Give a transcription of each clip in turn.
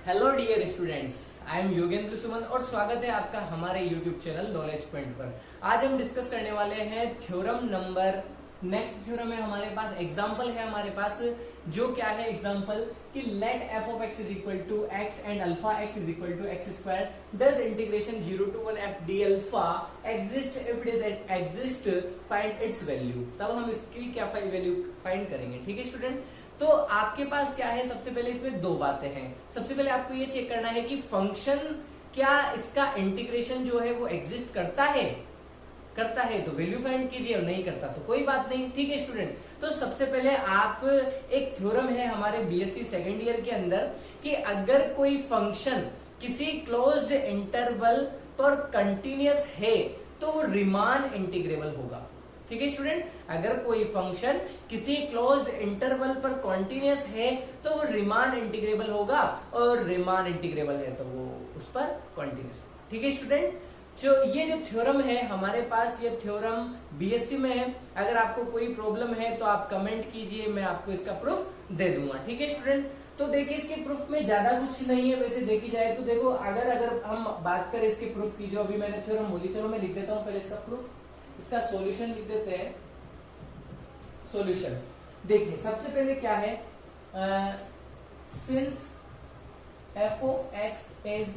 Hello dear students, I am Yogendra Suman और स्वागत है आपका हमारे यूट्यूब चैनल नॉलेज पॉइंट पर। आज हम डिस्कस करने वाले हैं थ्योरम नंबर नेक्स्ट थ्योरम है हमारे पास, एग्जांपल है हमारे पास, जो क्या है एग्जांपल कि let f of x is equal to x and alpha x is equal to x square does integration 0 to 1 f d alpha exist if it is exist find its value. तब हम इसकी क्या value find करेंगे। ठीक है student, तो आपके पास क्या है, सबसे पहले इसमें दो बातें हैं। सबसे पहले आपको ये चेक करना है कि फंक्शन क्या इसका इंटीग्रेशन जो है वो एग्जिस्ट करता है तो वैल्यू फाइंड कीजिए, और नहीं करता तो कोई बात नहीं। ठीक है स्टूडेंट, तो सबसे पहले आप एक थ्योरम है हमारे बीएससी सेकेंड ईयर के अंदर कि अगर कोई फंक्शन किसी क्लोज्ड इंटरवल पर कंटिन्यूअस है तो वो रीमान इंटीग्रेबल होगा। ठीक है स्टूडेंट, अगर कोई फंक्शन किसी क्लोज्ड इंटरवल पर कॉन्टिन्यूअस है तो वो रीमान इंटीग्रेबल होगा, और रीमान इंटीग्रेबल है तो वो उस पर कॉन्टिन्यूअस। ठीक है स्टूडेंट, जो ये जो थ्योरम है हमारे पास, ये थ्योरम बीएससी में है। अगर आपको कोई प्रॉब्लम है तो आप कमेंट कीजिए, मैं आपको इसका प्रूफ दे दूंगा। ठीक है स्टूडेंट, तो देखिए इसके प्रूफ में ज्यादा कुछ नहीं है वैसे देखी जाए तो। देखो अगर हम बात करें इसके प्रूफ की, जो अभी मैंने थ्योरम बोली, चलो मैं लिख देता हूं पहले इसका प्रूफ, इसका सॉल्यूशन लिख देते हैं। सॉल्यूशन देखिए सबसे पहले क्या है, since F of x is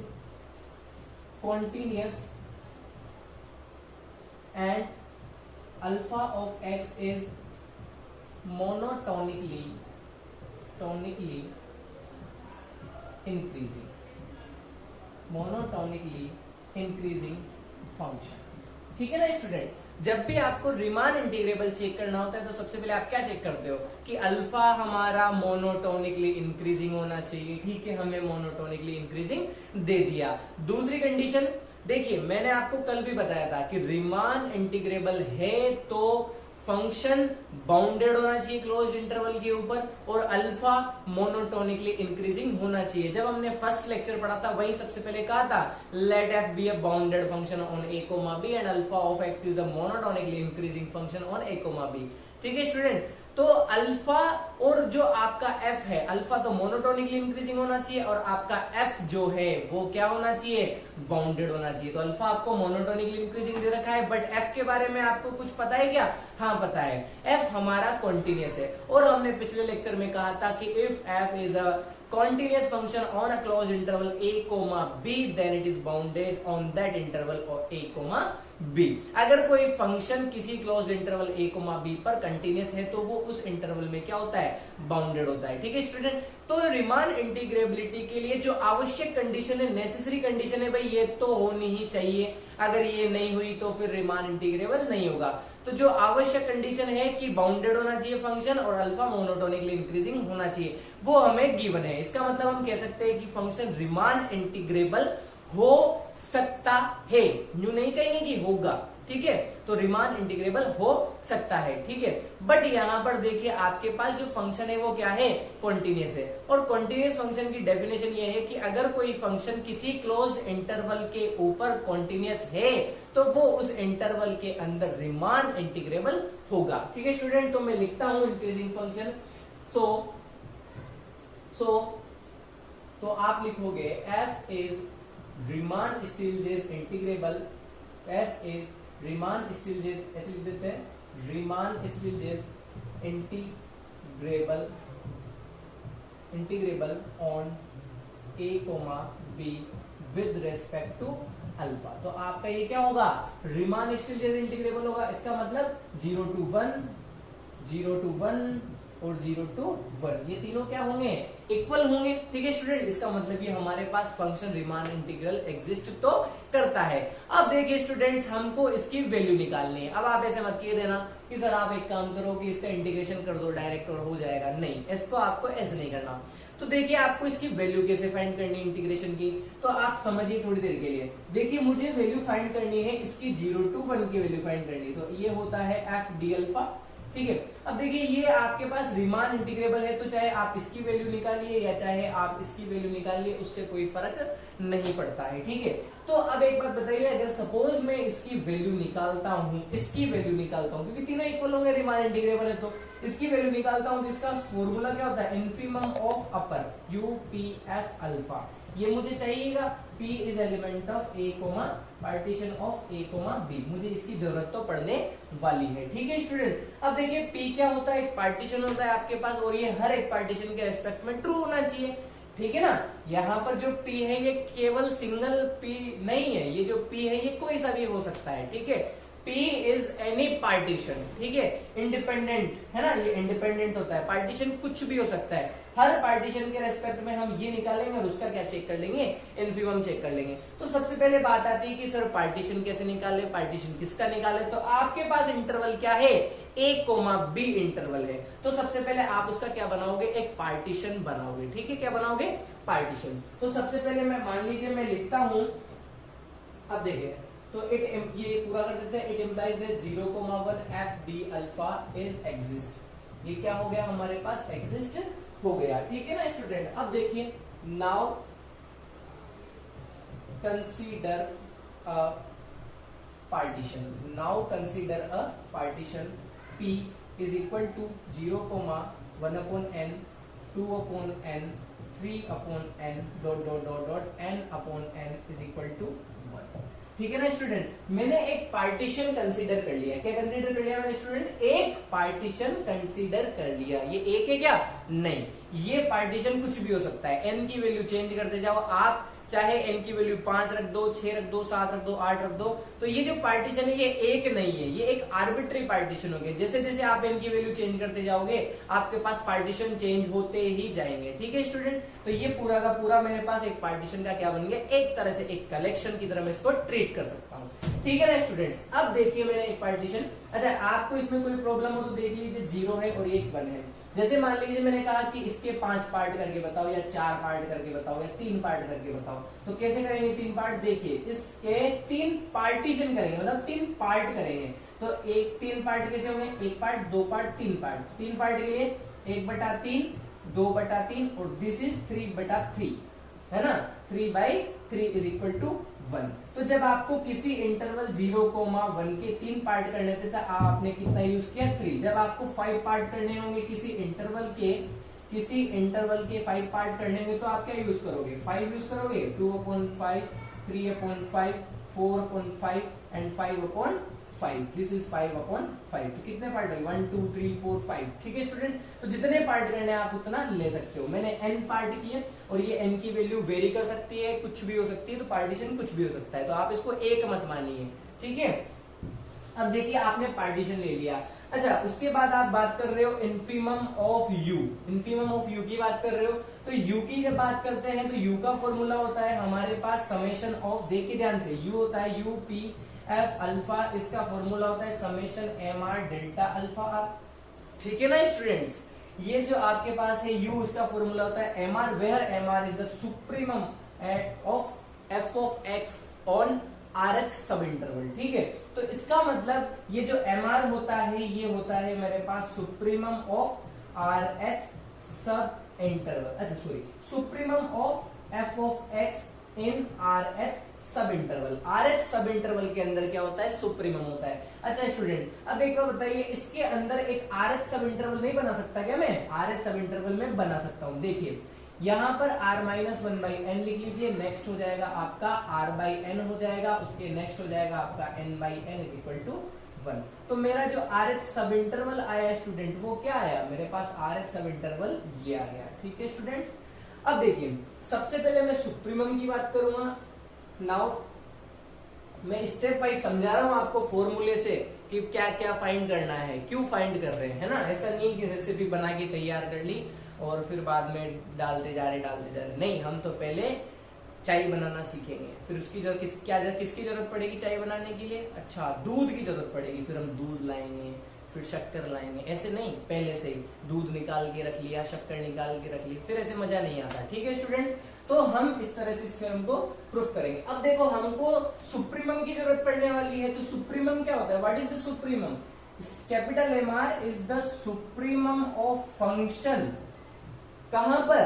continuous and alpha of x is monotonically increasing function. ठीक है ना स्टूडेंट, जब भी आपको रीमान इंटीग्रेबल चेक करना होता है तो सबसे पहले आप क्या चेक करते हो कि अल्फा हमारा मोनोटोनिकली इंक्रीजिंग होना चाहिए। ठीक है, हमें मोनोटोनिकली इंक्रीजिंग दे दिया। दूसरी कंडीशन देखिए, मैंने आपको कल भी बताया था कि रीमान इंटीग्रेबल है तो फंक्शन बाउंडेड होना चाहिए क्लोज इंटरवल के ऊपर, और अल्फा मोनोटोनिकली इंक्रीजिंग होना चाहिए। जब हमने फर्स्ट लेक्चर पढ़ा था वही सबसे पहले कहा था, let f be a bounded function on a comma b and alpha of x is a monotonically increasing function on a comma b. ठीक है स्टूडेंट, तो अल्फा और जो आपका एफ है, अल्फा तो मोनोटोनिकली इंक्रीजिंग होना चाहिए और आपका एफ जो है वो क्या होना चाहिए, बाउंडेड होना चाहिए। तो अल्फा आपको मोनोटोनिकली इंक्रीजिंग दे रखा है, बट एफ के बारे में आपको कुछ पता है क्या? हाँ पता है, एफ हमारा कॉन्टिन्यूअस है। और हमने पिछले लेक्चर में कहा था कि if F is a continuous function on a closed interval a comma b then it is bounded on that interval or a comma b। अगर कोई फंक्शन किसी closed interval a comma b पर continuous है तो वो उस interval में क्या होता है, बाउंडेड होता है। ठीक है स्टूडेंट, तो रीमान इंटीग्रेबिलिटी के लिए जो आवश्यक कंडीशन है, नेसेसरी कंडीशन है भाई, ये तो होनी ही चाहिए। अगर ये नहीं हुई तो फिर रीमान इंटीग्रेबल नहीं होगा। तो जो आवश्यक कंडीशन है कि बाउंडेड होना चाहिए फंक्शन और अल्फा मोनोटोनिकली इंक्रीजिंग होना चाहिए, वो हमें गिवन है। इसका मतलब हम कह सकते हैं कि फंक्शन रीमान इंटीग्रेबल हो सकता है, यूं नहीं कहेंगे कि होगा। ठीक है, तो रीमान इंटीग्रेबल हो सकता है। ठीक है, बट यहां पर देखिए आपके पास जो फंक्शन है वो क्या है, कॉन्टिन्यूअस है। और कॉन्टिन्यूअस फंक्शन की डेफिनेशन ये है कि अगर कोई फंक्शन किसी क्लोज्ड इंटरवल के ऊपर कॉन्टिन्यूअस है तो वो उस इंटरवल के अंदर रीमान इंटीग्रेबल होगा। ठीक है स्टूडेंट, तो मैं लिखता हूं इंक्रीजिंग फंक्शन। तो आप लिखोगे f is Riemann Stieltjes integrable, f is Riemann Stieltjes, ऐसे लिख देते हैं, Riemann Stieltjes integrable on a comma b with respect to alpha. तो आपका ये क्या होगा, रीमान स्टिल्जेस इंटीग्रेबल होगा। इसका मतलब 0 to 1, 0 to 1 और 0 to 1, ये तीनों क्या होंगे, इक्वल होंगे। ठीक है स्टूडेंट, इसका मतलब ये हमारे पास फंक्शन रीमान इंटीग्रल एग्जिस्ट तो करता है। अब देखिए स्टूडेंट्स, हमको इसकी वैल्यू निकालनी है। अब आप ऐसे मत किए देना कि सर आप एक काम करो कि इसका इंटीग्रेशन कर दो डायरेक्ट और हो जाएगा, नहीं, इसको आपको ऐसे नहीं करना। तो देखिए आपको इसकी वैल्यू कैसे फाइंड करनी है इंटीग्रेशन की, तो आप समझिए थोड़ी देर के लिए। देखिए मुझे वैल्यू फाइंड करनी है इसकी 0 to 1 की वैल्यू फाइंड करनी है, तो ये होता है एफ डी अल्फा। ठीक है, अब देखिए ये आपके पास रीमान इंटीग्रेबल है, तो चाहे आप इसकी वैल्यू निकालिए या चाहे आप इसकी वैल्यू निकालिए, उससे कोई फर्क नहीं पड़ता है। ठीक है, तो अब एक बात बताइए, अगर सपोज मैं इसकी वैल्यू निकालता हूं, इसकी वैल्यू निकालता हूं, क्योंकि तीनों इक्वल होंगे, रीमान इंटीग्रेबल है, तो इसकी वैल्यू निकालता हूं, तो इसका फॉर्मूला क्या होता है, infimum of upper, UPF alpha. ये मुझे चाहिएगा, P is element of A comma partition of A comma B, मुझे इसकी जरूरत तो पड़ने वाली है। ठीक है स्टूडेंट, अब देखिए P क्या होता है, एक पार्टीशन होता है आपके पास और ये हर एक पार्टीशन के रेस्पेक्ट में ट्रू होना चाहिए। ठीक है ना, यहाँ पर जो P है ये केवल सिंगल P नहीं है, ये जो P है ये कोई सा भी हो सकता है। ठीक है, P इज एनी पार्टीशन, ठीक है, इंडिपेंडेंट है ना, ये इंडिपेंडेंट होता है, पार्टीशन कुछ भी हो सकता है। हर पार्टीशन के रेस्पेक्ट में हम ये निकालेंगे और उसका क्या चेक कर लेंगे, इन्फीमम चेक कर लेंगे। तो सबसे पहले बात आती है कि सर पार्टीशन कैसे निकाले, पार्टीशन किसका निकाले, तो आपके पास इंटरवल क्या है, A कोमा B इंटरवल है। तो सबसे पहले आप उसका क्या बनाओगे, एक पार्टीशन बनाओगे। ठीक है, क्या बनाओगे, पार्टीशन। तो सबसे पहले मैं मान लीजिए मैं लिखता हूं, अब देखिए तो ये पूरा कर देते हैं, it implies 0,1 F d alpha is exist. ये क्या हो गया हमारे पास, एग्जिस्ट हो गया। ठीक है ना स्टूडेंट, अब देखिए now consider a partition, now consider a partition P is equal to 0,1 upon n, 2 upon n, 3 upon n, dot dot dot dot n upon n is equal to 1। ठीक है ना स्टूडेंट, मैंने एक पार्टीशन कंसीडर कर लिया। क्या consider कर लिया मैंने स्टूडेंट, एक पार्टीशन कंसीडर कर लिया। ये एक है क्या, नहीं, ये पार्टीशन कुछ भी हो सकता है। n की वैल्यू चेंज करते जाओ आप, चाहे n की वैल्यू 5 रख दो, 6 रख दो, 7 रख दो, 8 रख दो। तो ये जो पार्टीशन है ये एक नहीं है, ये एक आर्बिट्री पार्टीशन हो गया। जैसे जैसे आप n की वैल्यू चेंज करते जाओगे आपके पास पार्टीशन चेंज होते ही जाएंगे। ठीक है स्टूडेंट, तो ये पूरा का पूरा मेरे पास एक पार्टीशन का क्या बन गया, एक तरह से एक कलेक्शन की तरह मैं इसको ट्रीट कर सकता हूँ। ठीक है ना स्टूडेंट्स, अब देखिए मैंने एक पार्टीशन, अच्छा आपको इसमें कोई प्रॉब्लम हो तो देख लीजिए, 0 है और 1 1 है। जैसे मान लीजिए मैंने कहा कि इसके 5 पार्ट करके बताओ, या 4 पार्ट करके बताओ, या 3 पार्ट करके बताओ, तो कैसे करेंगे 3 पार्ट, देखिए इसके 3 पार्टीशन करेंगे, मतलब 3 पार्ट करेंगे। तो 3 पार्ट कैसे होंगे, 1 पार्ट, 2 पार्ट, 3 पार्ट। 3 पार्ट के लिए 1/3, 2/3 और दिस इज 3/3, है ना, 3/3 इज इक्वल टू 1। तो जब आपको किसी इंटरवल 0,1 के 3 पार्ट करने थे तो आपने कितना यूज किया, 3। जब आपको 5 पार्ट करने होंगे किसी इंटरवल के 5 पार्ट करने होंगे तो आप क्या यूज करोगे, 5 यूज करोगे, 2/5, 3/5, 4/5 एंड 5/5। This is 5/5। तो कितने पार्ट है, 1 2 3 4 5। ठीक है स्टूडेंट, तो जितने पार्ट करने हैं आप उतना ले सकते हो। मैंने n पार्ट किए और ये n की वैल्यू वेरी कर सकती है, कुछ भी हो सकती है, तो पार्टीशन कुछ भी हो सकता है, तो आप इसको एक मत मानिए। ठीक है, अब देखिए आपने पार्टीशन ले लिया। अच्छा, उसके बाद आप बात कर रहे हो infimum of u, infimum of u की बात कर रहे हो। तो u की जब बात करते हैं तो u का फॉर्मूला होता है हमारे पास समेशन ऑफ, देखिए ध्यान से, u होता है u p f अल्फा, इसका फॉर्मूला होता है summation m r delta alpha r। ठीक है ना स्टूडेंट्स, ये जो आपके पास है u, उसका फॉर्मूला होता है mr, where mr is the supremum of f of x on rh सब इंटरवल। ठीक है, तो इसका मतलब ये जो mr होता है ये होता है मेरे पास सुप्रीमम ऑफ rh सब इंटरवल, अच्छा sorry, supremum of f of x in rh सब इंटरवल। rh सब इंटरवल के अंदर क्या होता है, सुप्रीमम होता है। अच्छा स्टूडेंट, अब एक बार बताइए, इसके अंदर एक rh सब इंटरवल नहीं बना सकता क्या, मैं rh सब इंटरवल में बना सकता हूं। देखिए यहां पर r-1/n लिख लीजिए, नेक्स्ट हो जाएगा आपका r/n हो जाएगा, उसके नेक्स्ट हो जाएगा आपका n/n इज इक्वल टू 1। तो मेरा जो rh सब इंटरवल आया स्टूडेंट, वो क्या आया, मेरे पास rh सब इंटरवल ये आ गया। ठीक है स्टूडेंट्स, अब देखिए सबसे पहले मैं सुप्रीमम की बात करूंगा। नाउ मैं स्टेप वाइज समझा रहा हूं आपको फॉर्मूले से कि क्या क्या फाइंड करना है, क्यों फाइंड कर रहे हैं, है ना। ऐसा नहीं कि रेसिपी बना के तैयार कर ली और फिर बाद में डालते जा रहे, नहीं, हम तो पहले चाय बनाना सीखेंगे, फिर उसकी किसकी जरूरत पड़ेगी चाय बनाने के लिए, अच्छा दूध की जरूरत पड़ेगी, फिर हम दूध लाएंगे, फिर शक्कर लाएंगे। ऐसे नहीं, पहले से ही दूध निकाल के रख लिया, शक्कर निकाल के रख ली, फिर ऐसे मजा नहीं आता। ठीक है स्टूडेंट्स, तो हम इस तरह से इस थ्योरम को प्रूफ करेंगे। अब देखो हमको सुप्रीमम की जरूरत पड़ने वाली है, तो सुप्रीमम क्या होता है, what is the supremum, capital MR is the supremum of function. कहां पर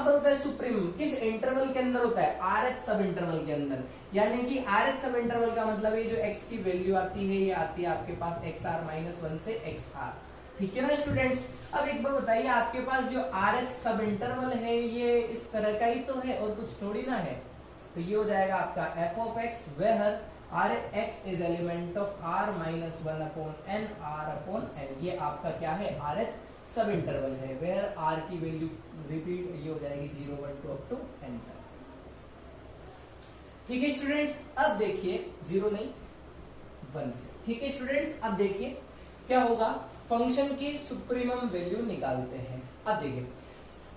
होता है सुप्रीमम, किस इंटरवल के अंदर होता है, RH सब इंटरवल के अंदर। यानी कि RH सब इंटरवल का मतलब है जो x की वैल्यू आती है, ये आती है आपके पास XR-1 से XR। ठीक है ना स्टूडेंट्स। अब एक बार बताइए, आपके पास जो आर एच सब इंटरवल है ये इस तरह का ही तो है और कुछ थोड़ी ना है। तो ये हो जाएगा आपका f of x where r x is element of r minus one upon n r upon n. ये आपका क्या है, आर एच सब इंटरवल है वेयर आर की वैल्यू रिपीट ये हो जाएगी 0 1 2 अप टू एन तक। ठीक है स्टूडेंट्स, अब देखिए 0 नहीं 1 से। ठीक है स्टूडेंट्स, अब देखिए क्या होगा, फंक्शन की सुप्रीमम वैल्यू निकालते हैं। अब देखिए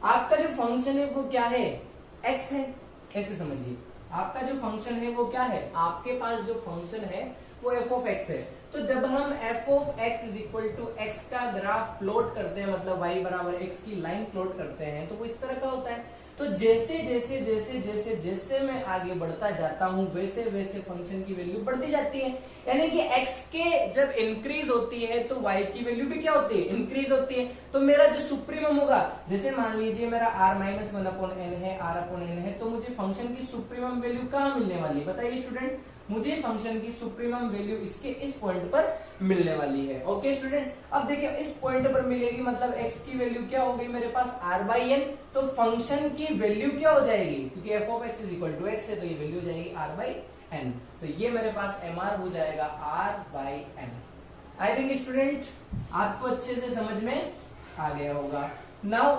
आपका जो फंक्शन है वो क्या है, x है। ऐसे समझिए, आपका जो फंक्शन है वो क्या है, आपके पास जो फंक्शन है वो f ऑफ x है। तो जब हम f of x is equal to x का ग्राफ प्लॉट करते हैं, मतलब y बराबर x की लाइन प्लॉट करते हैं, तो वो इस तरह का होता है। तो जैसे जैसे जैसे जैसे जैसे मैं आगे बढ़ता जाता हूं वैसे वैसे फंक्शन की वैल्यू बढ़ती जाती है। यानी कि x के जब इंक्रीज होती है तो y की वैल्यू भी क्या होती है, इंक्रीज होती है। तो मेरा जो सुप्रीमम होगा, जैसे मान लीजिए मेरा r minus one upon n है, r अपॉन एन है, तो मुझे फंक्शन की सुप्रीमम वैल्यू कहाँ मिलने वाली, बताइए स्टूडेंट। मुझे फंक्शन की सुप्रीमम वैल्यू इसके इस पॉइंट पर मिलने वाली है। ओके स्टूडेंट, अब देखिए इस पॉइंट पर मिलेगी, मतलब x की वैल्यू क्या हो गई मेरे पास r बाई एन। तो फंक्शन की वैल्यू क्या हो जाएगी, क्योंकि f of x is equal to x है, तो ये वैल्यू हो जाएगी r बाई एन। तो ये मेरे पास mr हो जाएगा r by n. I think student आपको अच्छे से समझ में आ गया होगा। नाउ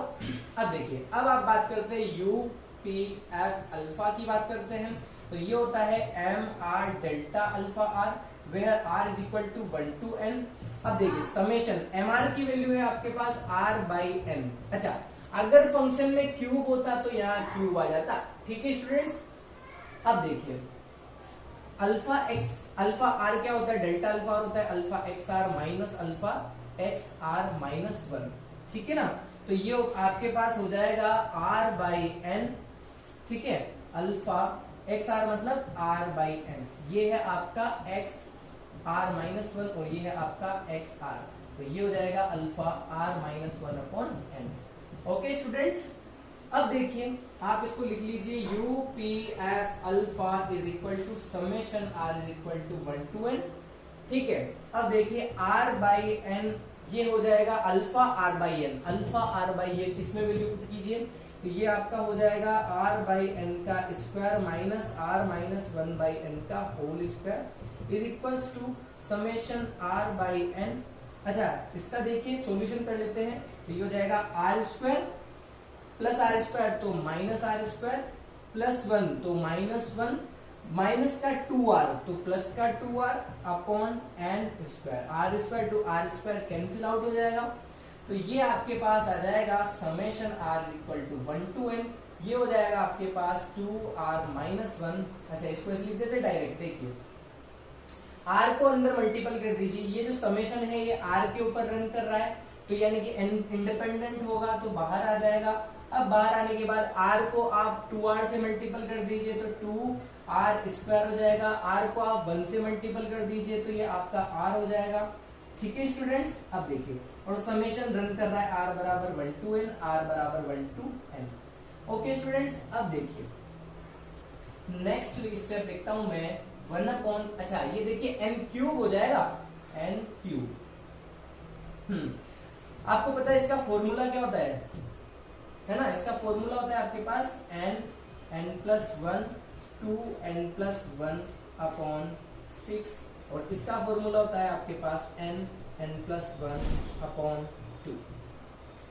अब देखिए, अब आप बात करते हैं यू पी एफ अल्फा की बात करते हैं। तो ये होता है m r delta alpha r where r is equal to 1 to n. अब देखिए समेशन एम आर की वैल्यू है आपके पास आर बाई एन। अच्छा, अगर फंक्शन में क्यूब होता तो यहाँ क्यूब आ जाता। ठीक है स्टूडेंट्स, अब देखिए अल्फा एक्स अल्फा आर क्या होता है, डेल्टा अल्फा आर होता है alpha x r minus alpha x r minus 1। ठीक है ना, तो ये आपके पास हो जाएगा आर बाई एन। ठीक है, अल्फा एक्स आर मतलब आर बाई एन, ये है आपका एक्स आर माइनस 1 और ये है आपका एक्स आर। तो ये हो जाएगा alpha r minus 1 upon n. Okay students, अब देखिए आप इसको लिख लीजिए U P F alpha is equal to summation r is equal to 1 to n. ठीक है, अब देखिए आर बाई एन ये हो जाएगा alpha r by n. Alpha r by n इसमें वैल्यू पुट कीजिए, तो ये आपका हो जाएगा आर बाई एन का square minus r minus 1 by n का whole square is equals to summation r by n. अच्छा, इसका देखिए सॉल्यूशन कर लेते हैं। तो ये हो जाएगा r square plus r square तो माइनस आर स्क्वायर प्लस 1 तो माइनस 1 माइनस का 2r तो प्लस का 2r upon n square. R square to r square cancel out हो जाएगा। तो ये आपके पास आ जाएगा summation r is equal to 1 to n। ये हो जाएगा आपके पास 2r माइनस 1। अच्छा, इसको ऐसे लिख देते डायरेक्ट। देखिए r को अंदर मल्टीपल कर दीजिए, ये जो समेशन है ये r के ऊपर रन कर रहा है, तो यानी कि n इंडिपेंडेंट होगा तो बाहर आ जाएगा। अब बाहर आने के बाद r को आप 2r से मल्टीपल कर दीजिए तो 2r स्क्वायर हो जाएगा। r को आप 1 से मल्टीपल कर दीजिए तो ये आपका r हो जाएगा। ठीक है स्टूडेंट्स, अब देखिए और समेशन रन कर रहा है r बराबर 1 टू n, r बराबर 1 टू n। ओके स्टूडेंट्स, अब देखिए नेक्स्ट स्टेप देखता हूं मैं 1 अपॉन, अच्छा ये देखिए n क्यूब हो जाएगा, n क्यूब। आपको पता है इसका फॉर्मूला क्या होता है ना, इसका फॉर्मूला होता है आपके पास n plus 1 to n plus 1 upon 6 और इसका फॉर्मूला होता है आपके पास n प्लस 1 अपॉन 2।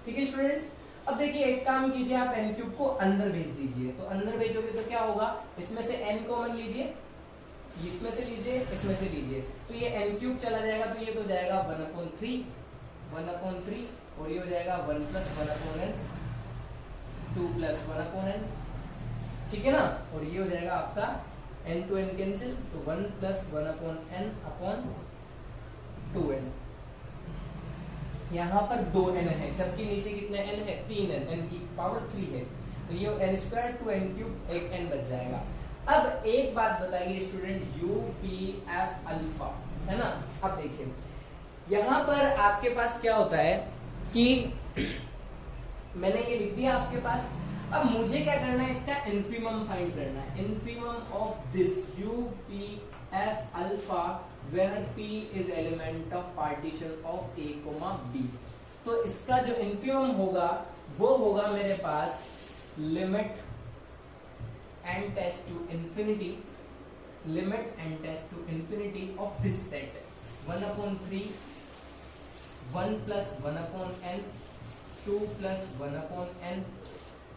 ठीक है स्टूडेंट्स, अब देखिए एक काम कीजिए, आप n क्यूब को अंदर भेज दीजिए। तो अंदर भेजोगे तो क्या होगा, इसमें से n कॉमन लीजिए, इसमें से लीजिए, इसमें से लीजिए, तो ये n क्यूब चला जाएगा, तो ये तो जाएगा 1/3 और ये हो जाएगा 1 plus 1 upon n 2 plus 1 upon n। ठीक है ना, और ये हो जाएगा आपका n टू n कैंसिल, तो 1 plus 1 upon n upon 2n। यहाँ पर 2n है, जबकि नीचे कितने n है, 3n, n की पावर 3 है, तो ये n square to n cube एक n बच जाएगा। अब एक बात बताइए student, U P F alpha है ना। अब देखिए यहाँ पर आपके पास क्या होता है कि मैंने ये लिख दिया आपके पास। अब मुझे क्या करना है, इसका इन्फीमम फाइंड करना है। Infimum of this U P F alpha where P is element of partition of A, B। तो इसका जो इन्फीमम होगा वो होगा मेरे पास limit n tends to infinity, limit n tends to infinity of this set 1/3, 1 + 1/n, 2 + 1/n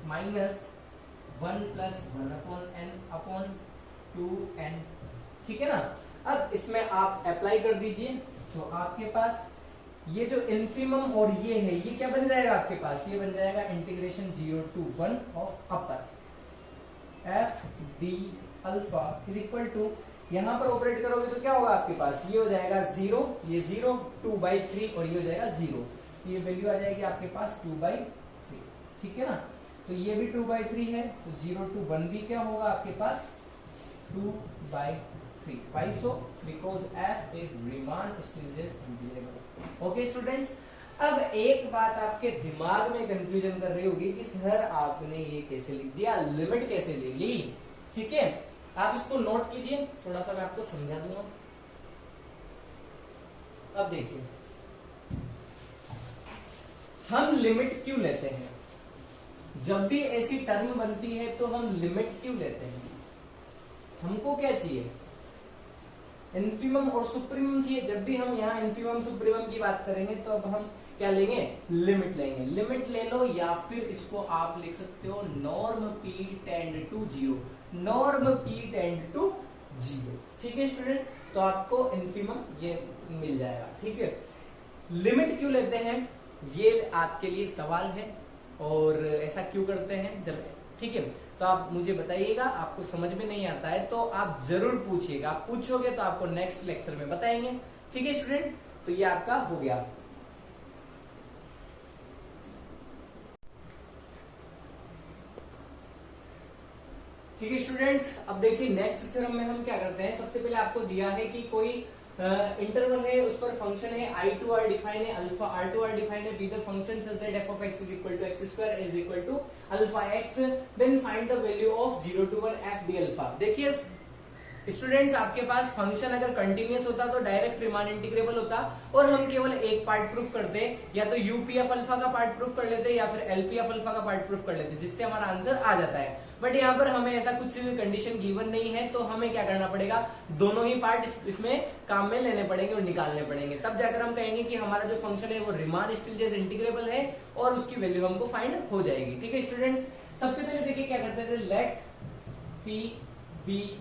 minus 1 + 1/n/2n। ठीक है ना। अब इसमें आप अप्लाई कर दीजिए तो आपके पास ये जो इन्फीमम और ये है, ये क्या बन जाएगा आपके पास, ये बन जाएगा integration 0 to 1 of upper f d alpha is equal to, यहां पर ऑपरेट करोगे तो क्या होगा आपके पास, ये हो जाएगा 0, ये 0, 2/3 और ये हो जाएगा 0, ये वैल्यू आ जाएगी आपके पास 2/3। ठीक है ना। तो ये भी 2/3 है, तो 0 to 1 भी क्या होगा आपके पास 2/3। Why so? Because f is Riemann Stieltjes integral। Okay students, अब एक बात आपके दिमाग में कंफ्यूजन कर रही होगी कि सर आपने ये कैसे लिख दिया, लिमिट कैसे ले ली। ठीक है, आप इसको नोट कीजिए, थोड़ा सा मैं आपको समझा दूंगा। अब देखिए, हम लिमिट क्यों लेते हैं, जब भी ऐसी टर्म बनती है तो हम लिमिट क्यों लेते हैं, हमको क्या चाहिए, इन्फीमम और सुप्रीमम चाहिए। जब भी हम यहाँ इन्फीमम सुप्रीमम की बात करेंगे तो अब हम क्या लेंगे, लिमिट लेंगे। लिमिट ले लो या फिर इसको आप लिख सकते हो norm p tend to 0, norm p tend to 0। ठीक है स्टूडेंट, तो आपको इन्फीमम ये मिल जाएगा। ठीक है, लिमिट क्यों लेते हैं ये आपके लिए सवाल है, और ऐसा क्यों करते हैं जब, ठीक है, तो आप मुझे बताइएगा। आपको समझ में नहीं आता है तो आप जरूर पूछिएगा, आप पूछोगे तो आपको नेक्स्ट लेक्चर में बताएंगे। ठीक है स्टूडेंट, तो ये आपका हो गया। ठीक है स्टूडेंट्स, अब देखिए नेक्स्ट थ्योरम में हम क्या करते हैं। सबसे पहले आपको दिया है कि कोई इंटरवल है, उस पर फंक्शन है I2R डिफाइन है, अल्फा R2R डिफाइन है, be the function such that f of x is equal to x square is equal to alpha x, then find the value of 0 to 1 f d alpha। देखिए students, आपके पास function अगर continuous होता तो direct Riemann integrable होता और हम केवल एक पार्ट प्रूफ करते, या तो यूपीएफ अल्फा का पार्ट प्रूफ कर लेते या फिर एलपीएफ अल्फा का पार्ट प्रूफ कर लेते, जिससे हमारा आंसर आ जाता है। बट यहाँ पर हमें ऐसा कुछ कंडीशन गिवन नहीं है, तो हमें क्या करना पड़ेगा, दोनों ही पार्ट इसमें काम में लेने पड़ेंगे और निकालने पड़ेंगे, तब जाकर हम कहेंगे कि हमारा जो फंक्शन है वो रीमान स्टिल्टजेस इंटीग्रेबल है और उसकी वैल्यू हमको फाइंड हो जाएगी। ठीक है स्टूडेंट्स, सबसे पहले देखिए क्या करते थे, let P be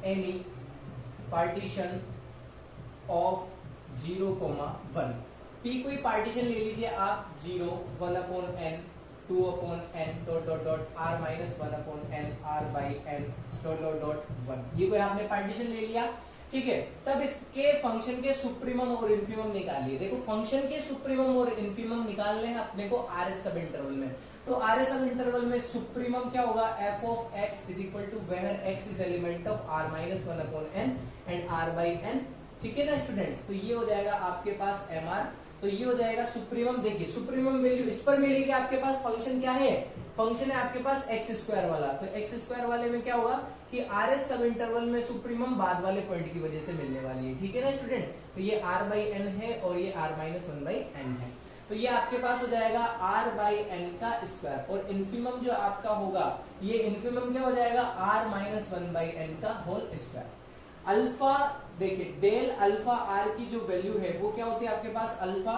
any partition of 0,1। P कोई पार्टीशन ले लीजिए आप, 0, 1/n, 2/n, dot dot dot r minus 1/n, r/n, dot dot dot 1। ये कोई आपने पार्टीशन ले लिया। ठीक है, तब इसके फंक्शन के सुप्रीमम और इन्फीमम निकालिए। देखो फंक्शन के सुप्रीमम और इन्फीमम निकालने हैं अपने को RH सब इंटरवल में, तो RH सब इंटरवल में सुप्रीमम क्या होगा, f of x is equal to where x is element of r minus 1/n and r/n। ठीक है ना स्टूडेंट्स, तो ये हो जाएगा आपके पास mr, तो ये हो जाएगा सुप्रीमम। देखिए सुप्रीमम वैल्यू इस पर मिलेगी, आपके पास फंक्शन क्या है, फंक्शन है आपके पास x² वाला, तो x² वाले में क्या होगा कि RH सब इंटरवल में सुप्रीमम बाद वाले पॉइंट की वजह से मिलने वाली है। ठीक है ना स्टूडेंट, तो ये r/n है और ये r माइनस 1/n है, तो ये आपके पास हो जाएगा r/n का स्क्वायर, और इन्फीमम जो आपका होगा ये इन्फीमम क्या हो जाएगा, r माइनस 1/n का होल स्क्वायर। अल्फा देखिए, डेल अल्फा r की जो वैल्यू है वो क्या होती है आपके पास, alpha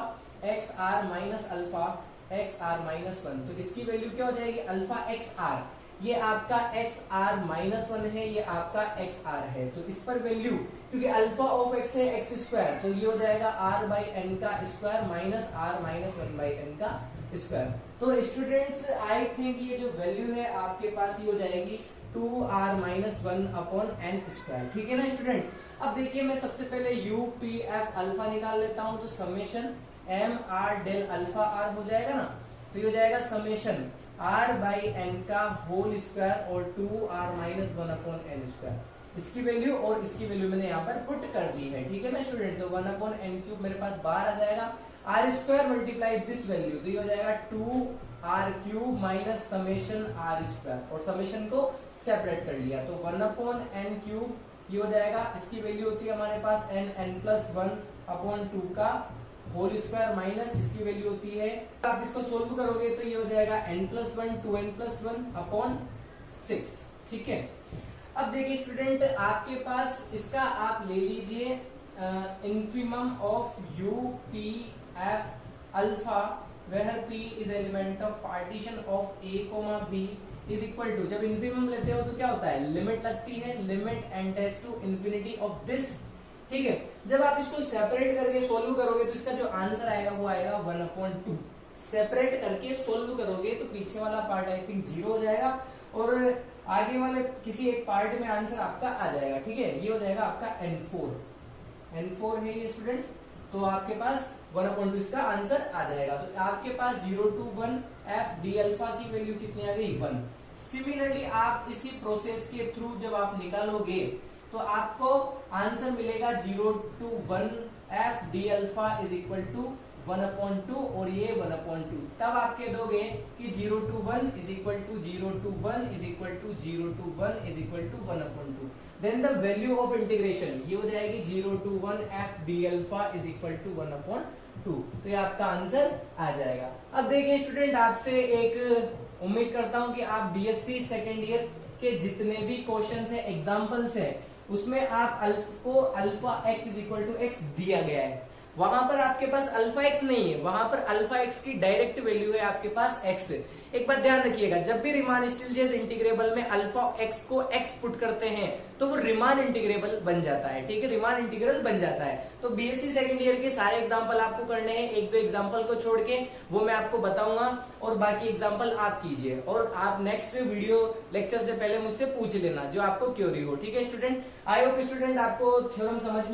x r minus alpha x r minus 1, तो इसकी वैल्यू क्या हो जाएगी, अल्फा x r, ये आपका x r माइनस 1 है, ये आपका x r है, तो इस पर वैल्यू, क्योंकि अल्फा ऑफ x है x², तो ये हो जाएगा r/n का square minus r minus 1/n का स्क्वायर। तो स्टूडेंट्स आई थिंक ये जो वैल्यू है आपके पास ये हो जाएगी 2r माइनस 1/n²। ठीक है ना स्टूडेंट, अब देखिए मैं सबसे पहले UPF अल्फा निकाल लेता हूं, तो summation mr del alpha r हो जाएगा ना, तो ये हो जाएगा समेशन r/n का होल स्क्वायर और 2r माइनस 1/n², इसकी वैल्यू और इसकी वैल्यू मैंने यहाँ पर पुट कर दी है। ठीक है ना स्टूडेंट, तो 1/n³ मेरे पास बाहर आ जाएगा, r² मल्टीप्लाई दिस वैल्यू, तो ये हो जाएगा 2r³ माइनस समेशन r², और समेशन को सेपरेट कर लिया, तो 1/n³ ये हो जाएगा, इसकी वैल्यू होती है हमारे पास n+1/2 का होल स्क्वायर माइनस इसकी वैल्यू होती है, आप इसको सोल्व करोगे तो ये हो जाएगा n+1 2n+1/6। ठीक है, अब देखिए स्टूडेंट, आपके पास इसका आप ले लीजिए infimum of U P F alpha where P is element of partition of A comma B is equal to, जब इंफिमम लेते हो तो क्या होता है, लिमिट लगती है, limit n tends to infinity of this. ठीक है, जब आप इसको सेपरेट करके सोल्व करोगे तो इसका जो आंसर आएगा वो आएगा 1/2। सेपरेट करके सोल्व करोगे तो पीछे वाला पार्ट आई थिंक 0 हो जाएगा और आगे वाले किसी एक पार्ट में आंसर आपका आ जाएगा। ठीक है, ये हो जाएगा आपका n4 है ये स्टूडेंट्स, तो आपके पास 1/2 इसका आंसर आ जाएगा। तो आपके पास 0 to 1 f d अल्फा की वैल्यू कितनी आ गई, 1। सिमिलरली आप इसी प्रोसेस के थ्रू जब आप निकालोगे तो आपको आंसर मिलेगा 0 to 1 f d alpha is equal to 1/2 और ये 1/2, तब आपके दोगे कि 0 to 1 is equal to 0 to 1 is equal to 0 to 1 is equal to 1/2। Then the value of integration ये हो जाएगी 0 to 1 f d alpha is equal to 1/2, तो ये आपका आंसर आ जाएगा। अब देखिए स्टूडेंट, आपसे एक उम्मीद करता हूं कि आप बीएससी सेकेंड ईयर के जितने भी क्वेश्चंस हैं, एग्जांपल्स हैं, उसमें आप को alpha x is equal to x दिया गया है, वहां पर आपके पास अल्फा x नहीं है, वहां पर अल्फा x की डायरेक्ट वैल्यू है आपके पास x। एक बात ध्यान रखिएगा, जब भी रीमान स्टिल्जेस इंटीग्रेबल में अल्फा x को x पुट करते हैं तो वो रीमान इंटीग्रेबल बन जाता है। ठीक है, रीमान इंटीग्रल बन जाता है। तो बीएससी सेकंड ईयर के सारे एग्जांपल आपको करने हैं, एक दो एग्जांपल को छोड़ के वो मैं आपको बताऊंगा और बाकी एग्जांपल आप कीजिए और आप नेक्स्ट वीडियो लेक्चर से पहले मुझसे पूछ लेना जो आपको क्यूरी हो। ठीक है स्टूडेंट, आई होप स्टूडेंट आपको थ्योरम समझ में